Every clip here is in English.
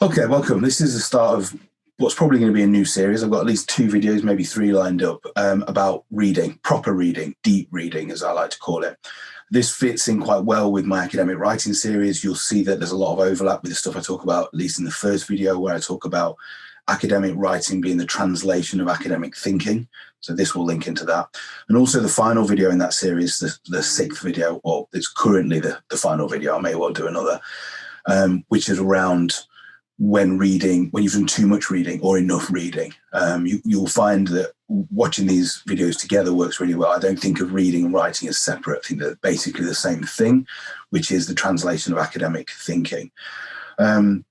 Okay, welcome. This is the start of what's probably going to be a new series. I've got at least 2 videos, maybe 3 lined up about reading, proper reading, deep reading, as I like to call it. This fits in quite well with my academic writing series. You'll see that there's a lot of overlap with the stuff I talk about, at least in the first video, where I talk about academic writing being the translation of academic thinking. So this will link into that. And also the final video in that series, the 6th video, or it's currently the final video, I may well do another, which is around when you've done too much reading or enough reading. You'll find that watching these videos together works really well. I don't think of reading and writing as separate. I think they're basically the same thing, which is the translation of academic thinking. So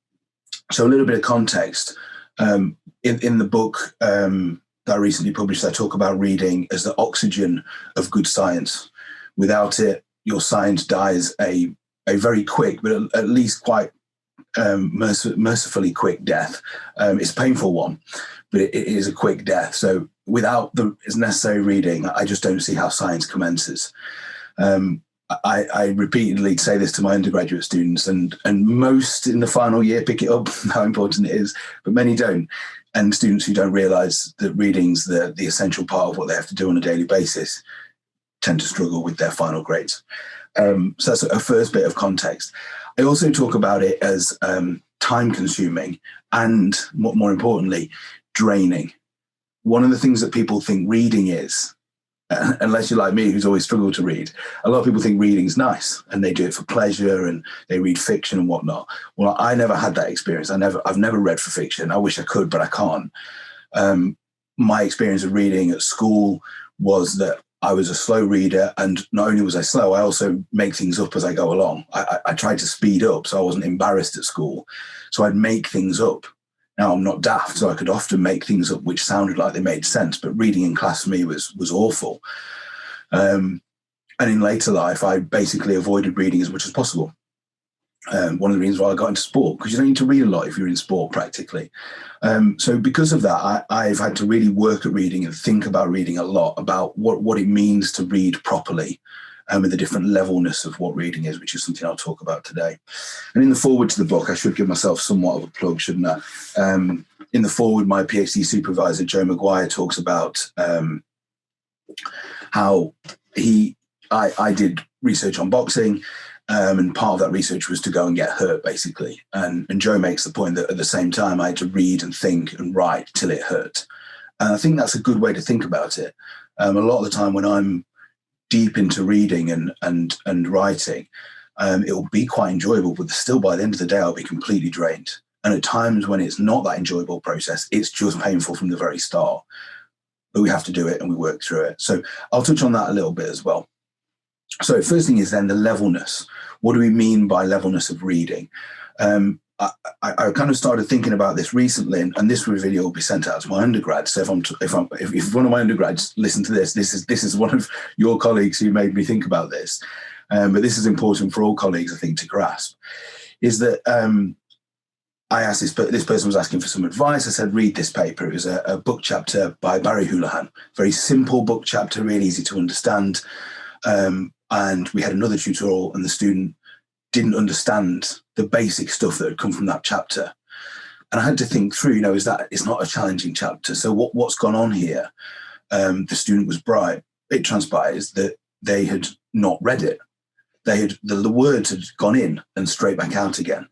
a little bit of context. In the book that I recently published, I talk about reading as the oxygen of good science. Without it, your science dies a very quick, but at least quite mercifully quick death. It's a painful one, but it is a quick death. So without the necessary reading, I just don't see how science commences. I repeatedly say this to my undergraduate students, and most in the final year pick it up, how important it is, but many don't. And students who don't realise that reading's the essential part of what they have to do on a daily basis tend to struggle with their final grades. So that's a first bit of context. I also talk about it as time-consuming and, more importantly, draining. One of the things that people think reading is, unless you're like me, who's always struggled to read, a lot of people think reading's nice and they do it for pleasure and they read fiction and whatnot. Well, I never had that experience. I've never read for fiction. I wish I could, but I can't. My experience of reading at school was that I was a slow reader, and not only was I slow, I also make things up as I go along. I tried to speed up so I wasn't embarrassed at school. So I'd make things up. Now, I'm not daft, so I could often make things up which sounded like they made sense, but reading in class for me was awful. And in later life, I basically avoided reading as much as possible. One of the reasons why I got into sport, because you don't need to read a lot if you're in sport practically. So because of that, I've had to really work at reading and think about reading a lot, about what it means to read properly, and the different levelness of what reading is, which is something I'll talk about today. And in the foreword to the book, I should give myself somewhat of a plug, shouldn't I? In the foreword, my PhD supervisor, Joe Maguire, talks about how I did research on boxing, and part of that research was to go and get hurt, basically. And Joe makes the point that at the same time, I had to read and think and write till it hurt. And I think that's a good way to think about it. A lot of the time when I'm deep into reading and writing, it'll be quite enjoyable, but still by the end of the day, I'll be completely drained. And at times when it's not that enjoyable process, it's just painful from the very start. But we have to do it and we work through it. So I'll touch on that a little bit as well. So first thing is then the levelness. What do we mean by levelness of reading? I kind of started thinking about this recently, and this video will be sent out to my undergrads. So if one of my undergrads listen to this is one of your colleagues who made me think about this. But this is important for all colleagues, I think, to grasp. Is that I asked this person was asking for some advice. I said, read this paper. It was a book chapter by Barry Houlihan. Very simple book chapter, really easy to understand. And we had another tutorial, and the student didn't understand the basic stuff that had come from that chapter. And I had to think through, is that it's not a challenging chapter. So what's gone on here? The student was bright. It transpires that they had not read it. The words had gone in and straight back out again.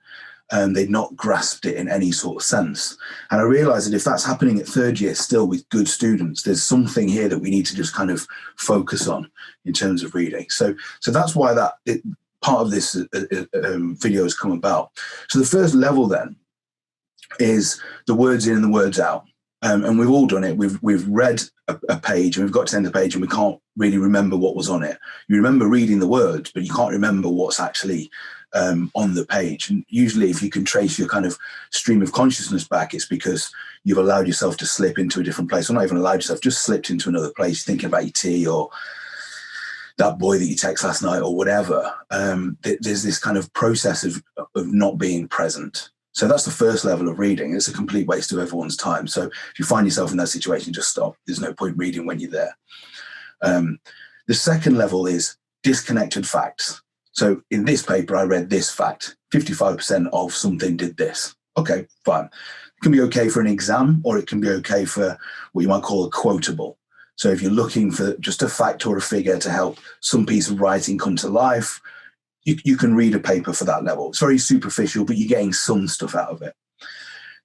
They'd not grasped it in any sort of sense. And I realized that if that's happening at third year still with good students, there's something here that we need to just kind of focus on in terms of reading. So that's why part of this video has come about. So the first level then is the words in and the words out. And we've all done it. We've read a page and we've got to the end of the page and we can't really remember what was on it. You remember reading the words, but you can't remember what's actually on the page. And usually if you can trace your kind of stream of consciousness back, it's because you've allowed yourself to slip into a different place, or not even allowed yourself, just slipped into another place, thinking about your tea or that boy that you text last night or whatever. There's this kind of process of not being present. So that's the first level of reading. It's a complete waste of everyone's time. So if you find yourself in that situation, just stop. There's no point reading when you're there. The second level is disconnected facts. So in this paper, I read this fact, 55% of something did this. Okay, fine. It can be okay for an exam, or it can be okay for what you might call a quotable. So if you're looking for just a fact or a figure to help some piece of writing come to life, you can read a paper for that level. It's very superficial, but you're getting some stuff out of it.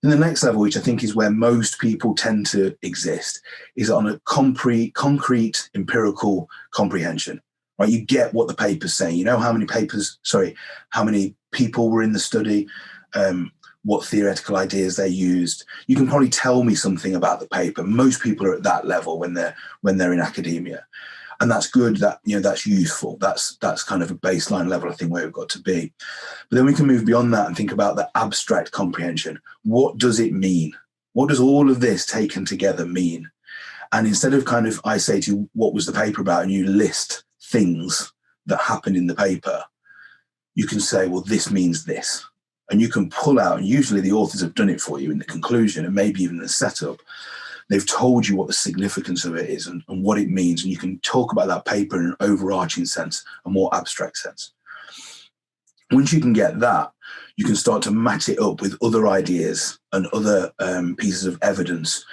And the next level, which I think is where most people tend to exist, is on a concrete empirical comprehension. Right? You get what the paper's saying. You know how many people were in the study, what theoretical ideas they used. You can probably tell me something about the paper. Most people are at that level when they're in academia. And that's good. That's useful. That's kind of a baseline level, I think, where we've got to be. But then we can move beyond that and think about the abstract comprehension. What does it mean? What does all of this taken together mean? And instead of I say to you, what was the paper about? And you list things that happened in the paper, you can say, well, this means this. And you can pull out, and usually the authors have done it for you in the conclusion and maybe even the setup. They've told you what the significance of it is and what it means. And you can talk about that paper in an overarching sense, a more abstract sense. Once you can get that, you can start to match it up with other ideas and other pieces of evidence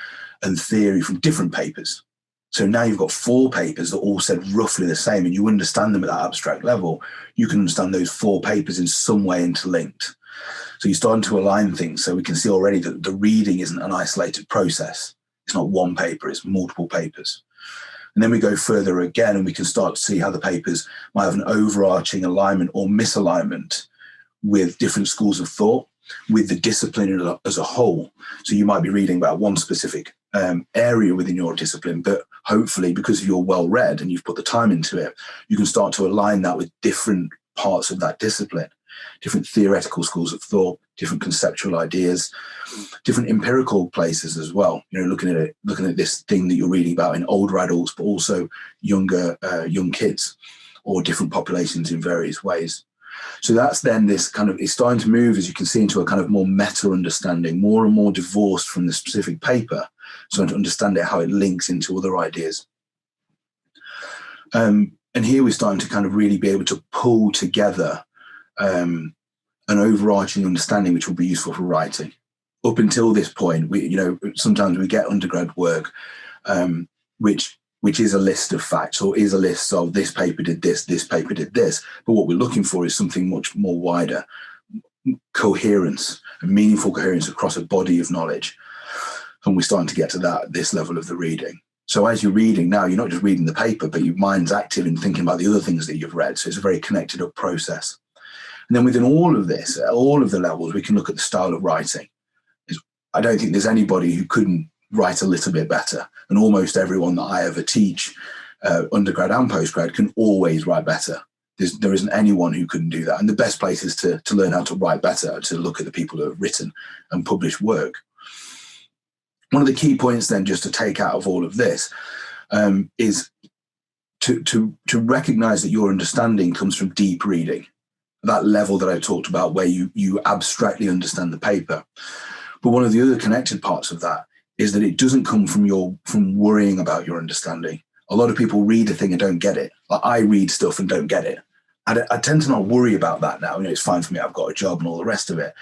and theory from different papers. So now you've got 4 papers that all said roughly the same, and you understand them at that abstract level. You can understand those 4 papers in some way interlinked. So you're starting to align things. So we can see already that the reading isn't an isolated process. It's not one paper, it's multiple papers. And then we go further again, and we can start to see how the papers might have an overarching alignment or misalignment with different schools of thought, with the discipline as a whole. So you might be reading about one specific area within your discipline, but hopefully because you're well read and you've put the time into it, you can start to align that with different parts of that discipline, different theoretical schools of thought, different conceptual ideas, different empirical places as well. Looking at this thing that you're reading about in older adults, but also young kids, or different populations in various ways. So that's then this it's starting to move, as you can see, into a kind of more meta understanding, more and more divorced from the specific paper, so to understand it, how it links into other ideas. And here we're starting to kind of really be able to pull together an overarching understanding which will be useful for writing. Up until this point, sometimes we get undergrad work, which is a list of facts, or is a list of this paper did this paper did this. But what we're looking for is something much more wider, coherence, and meaningful coherence across a body of knowledge. And we're starting to get to this level of the reading. So as you're reading now, you're not just reading the paper, but your mind's active in thinking about the other things that you've read. So it's a very connected up process. And then within all of this, at all of the levels, we can look at the style of writing. I don't think there's anybody who couldn't write a little bit better. And almost everyone that I ever teach, undergrad and postgrad, can always write better. There isn't anyone who couldn't do that. And the best place is to learn how to write better, to look at the people who have written and published work. One of the key points then, just to take out of all of this, is to recognize that your understanding comes from deep reading, that level that I talked about where you abstractly understand the paper. But one of the other connected parts of that is that it doesn't come from worrying about your understanding. A lot of people read a thing and don't get it. Like, I read stuff and don't get it. I tend to not worry about that now. It's fine for me. I've got a job and all the rest of it.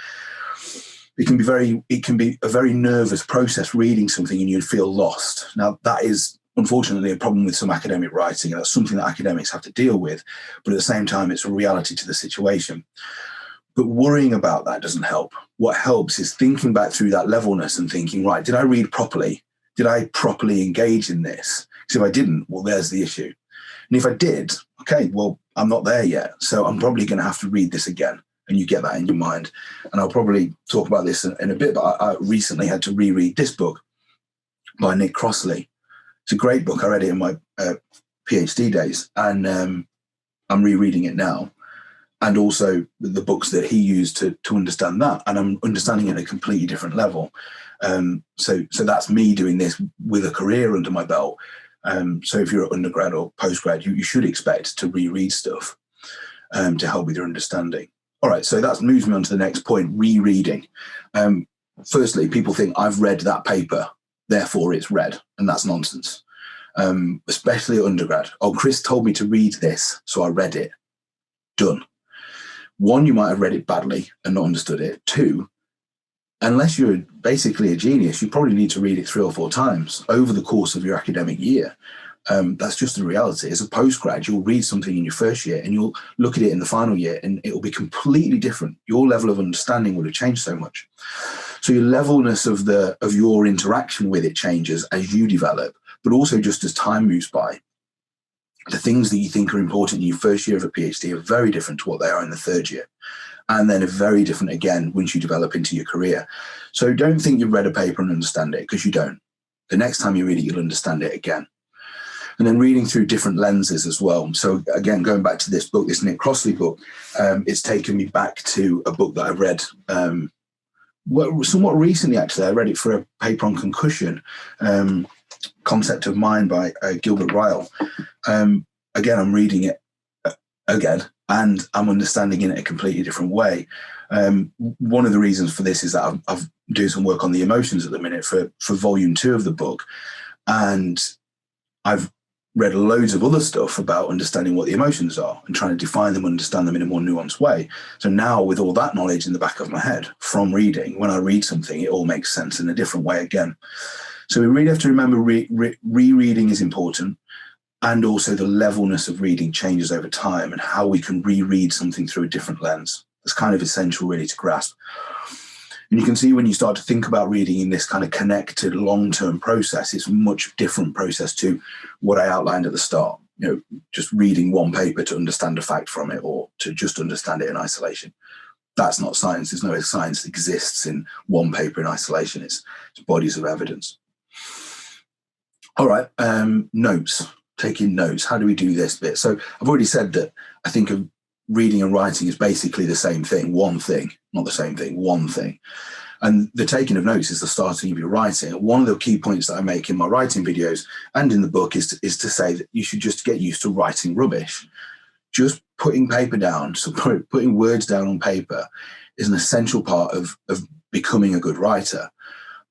It can be a very nervous process reading something and you feel lost. Now, that is unfortunately a problem with some academic writing, and that's something that academics have to deal with. But at the same time, it's a reality to the situation. But worrying about that doesn't help. What helps is thinking back through that levelness and thinking, right, did I read properly? Did I properly engage in this? Because if I didn't, well, there's the issue. And if I did, okay, well, I'm not there yet. So I'm probably going to have to read this again. And you get that in your mind. And I'll probably talk about this in a bit, but I recently had to reread this book by Nick Crossley. It's a great book. I read it in my PhD days, and I'm rereading it now. And also the books that he used to understand that. And I'm understanding it at a completely different level. So that's me doing this with a career under my belt. So if you're at undergrad or postgrad, you should expect to reread stuff to help with your understanding. All right, so that moves me on to the next point, rereading. Firstly, people think I've read that paper, therefore it's read, and that's nonsense, especially at undergrad. Oh, Chris told me to read this, so I read it. Done. One, you might have read it badly and not understood it. Two, unless you're basically a genius, you probably need to read it 3 or 4 times over the course of your academic year. That's just the reality. As a postgrad, you'll read something in your first year and you'll look at it in the final year and it will be completely different. Your level of understanding will have changed so much. So your levelness of your interaction with it changes as you develop, but also just as time moves by. The things that you think are important in your first year of a PhD are very different to what they are in the third year. And then are very different again once you develop into your career. So don't think you've read a paper and understand it, because you don't. The next time you read it, you'll understand it again. And then reading through different lenses as well. So again, going back to this book, this Nick Crossley book, it's taken me back to a book that I read somewhat recently, actually. I read it for a paper on concussion, Concept of Mind by Gilbert Ryle. Again, I'm reading it again, and I'm understanding it in a completely different way. One of the reasons for this is that I've doing some work on the emotions at the minute for volume 2 of the book. And I've read loads of other stuff about understanding what the emotions are and trying to define them, understand them in a more nuanced way. So now, with all that knowledge in the back of my head from reading, when I read something, it all makes sense in a different way again. So we really have to remember rereading is important, and also the levelness of reading changes over time and how we can reread something through a different lens. It's kind of essential really to grasp. And you can see when you start to think about reading in this kind of connected long-term process, it's a much different process to what I outlined at the start. You know, just reading one paper to understand a fact from it, or to just understand it in isolation. That's not science. There's no science that exists in one paper in isolation. It's bodies of evidence. All right, notes. Taking notes. How do we do this bit? So I've already said that I think of reading and writing is basically the same thing, one thing, not the same thing, one thing. And the taking of notes is the starting of your writing. And one of the key points that I make in my writing videos and in the book is to say that you should just get used to writing rubbish. Just putting paper down, so putting words down on paper is an essential part of becoming a good writer.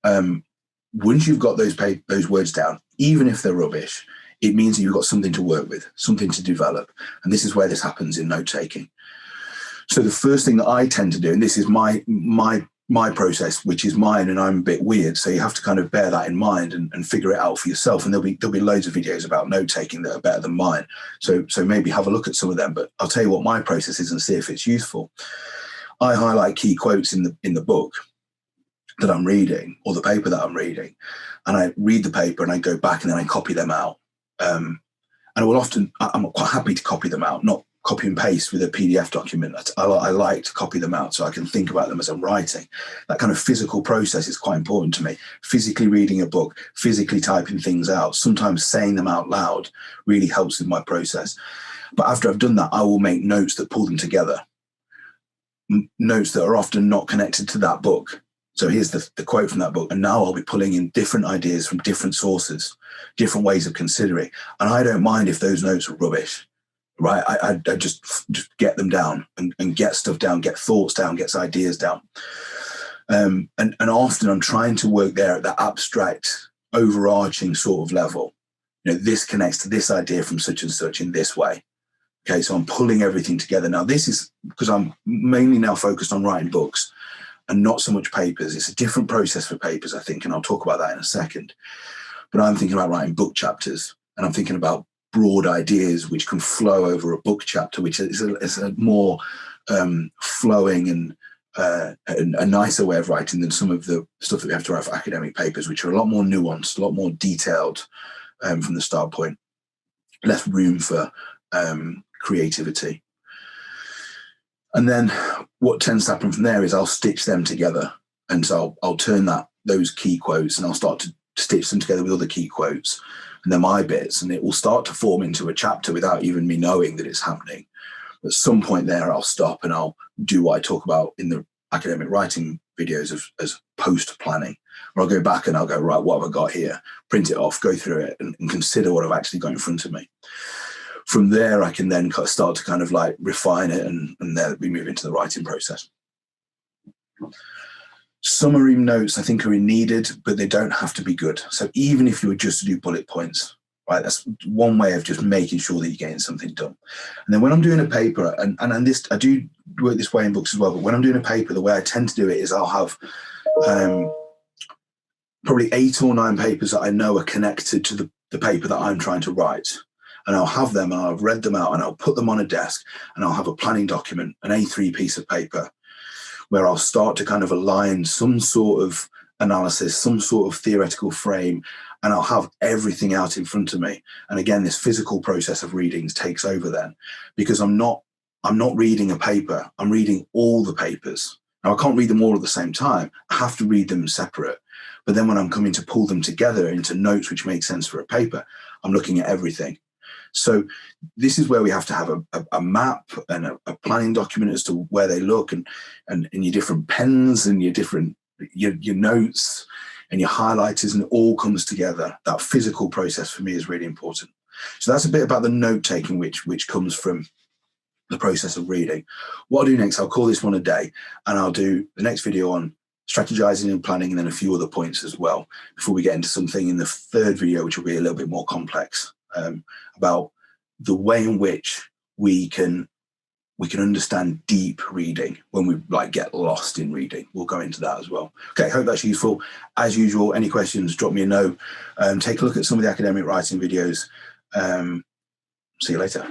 Once you've got those words down, even if they're rubbish, it means that you've got something to work with, something to develop. And this is where this happens in note-taking. So the first thing that I tend to do, and this is my process, which is mine, and I'm a bit weird, so you have to kind of bear that in mind and figure it out for yourself. And there'll be loads of videos about note-taking that are better than mine. So maybe have a look at some of them, but I'll tell you what my process is and see if it's useful. I highlight key quotes in the book that I'm reading, or the paper that I'm reading, and I read the paper and I go back and then I copy them out. And I will often, I'm quite happy to copy them out, not copy and paste with a PDF document. I like to copy them out so I can think about them as I'm writing. That kind of physical process is quite important to me. Physically reading a book, physically typing things out, sometimes saying them out loud really helps with my process. But after I've done that, I will make notes that pull them together. Notes that are often not connected to that book. So here's the quote from that book. And now I'll be pulling in different ideas from different sources, different ways of considering. And I don't mind if those notes are rubbish, right? I just get them down and get stuff down, get thoughts down, get ideas down. And often I'm trying to work there at that abstract, overarching sort of level. You know, this connects to this idea from such and such in this way. Okay, so I'm pulling everything together. Now, this is because I'm mainly now focused on writing books and not so much papers. It's a different process for papers, I think, and I'll talk about that in a second. But I'm thinking about writing book chapters, and I'm thinking about broad ideas which can flow over a book chapter, which is a more flowing and a nicer way of writing than some of the stuff that we have to write for academic papers, which are a lot more nuanced, a lot more detailed from the start point, less room for creativity. And then what tends to happen from there is I'll stitch them together. And so I'll turn those key quotes and I'll start to stitch them together with other key quotes. And they're my bits. And it will start to form into a chapter without even me knowing that it's happening. At some point there, I'll stop and I'll do what I talk about in the academic writing videos as post-planning. Or I'll go back and I'll go, right, what have I got here? Print it off, go through it and consider what I've actually got in front of me. From there, I can then start to kind of like refine it, and then we move into the writing process. Summary notes, I think, are needed, but they don't have to be good. So even if you were just to do bullet points, right, that's one way of just making sure that you're getting something done. And then when I'm doing a paper, and this I do work this way in books as well, but when I'm doing a paper, the way I tend to do it is I'll have probably 8 or 9 papers that I know are connected to the paper that I'm trying to write. And I'll have them, and I'll read them out, and I'll put them on a desk, and I'll have a planning document, an A3 piece of paper, where I'll start to kind of align some sort of analysis, some sort of theoretical frame, and I'll have everything out in front of me. And again, this physical process of readings takes over then, because I'm not reading a paper, I'm reading all the papers. Now, I can't read them all at the same time. I have to read them separate. But then when I'm coming to pull them together into notes which make sense for a paper, I'm looking at everything. So this is where we have to have a map and a planning document as to where they look, and your different pens and your notes and your highlighters, and it all comes together. That physical process for me is really important. So that's a bit about the note taking, which comes from the process of reading. What I'll do next, I'll call this one a day, and I'll do the next video on strategizing and planning, and then a few other points as well, before we get into something in the third video, which will be a little bit more complex, about the way in which we can understand deep reading when we get lost in reading. We'll go into that as well. Okay, hope that's useful. As usual, any questions, drop me a note. Take a look at some of the academic writing videos. See you later.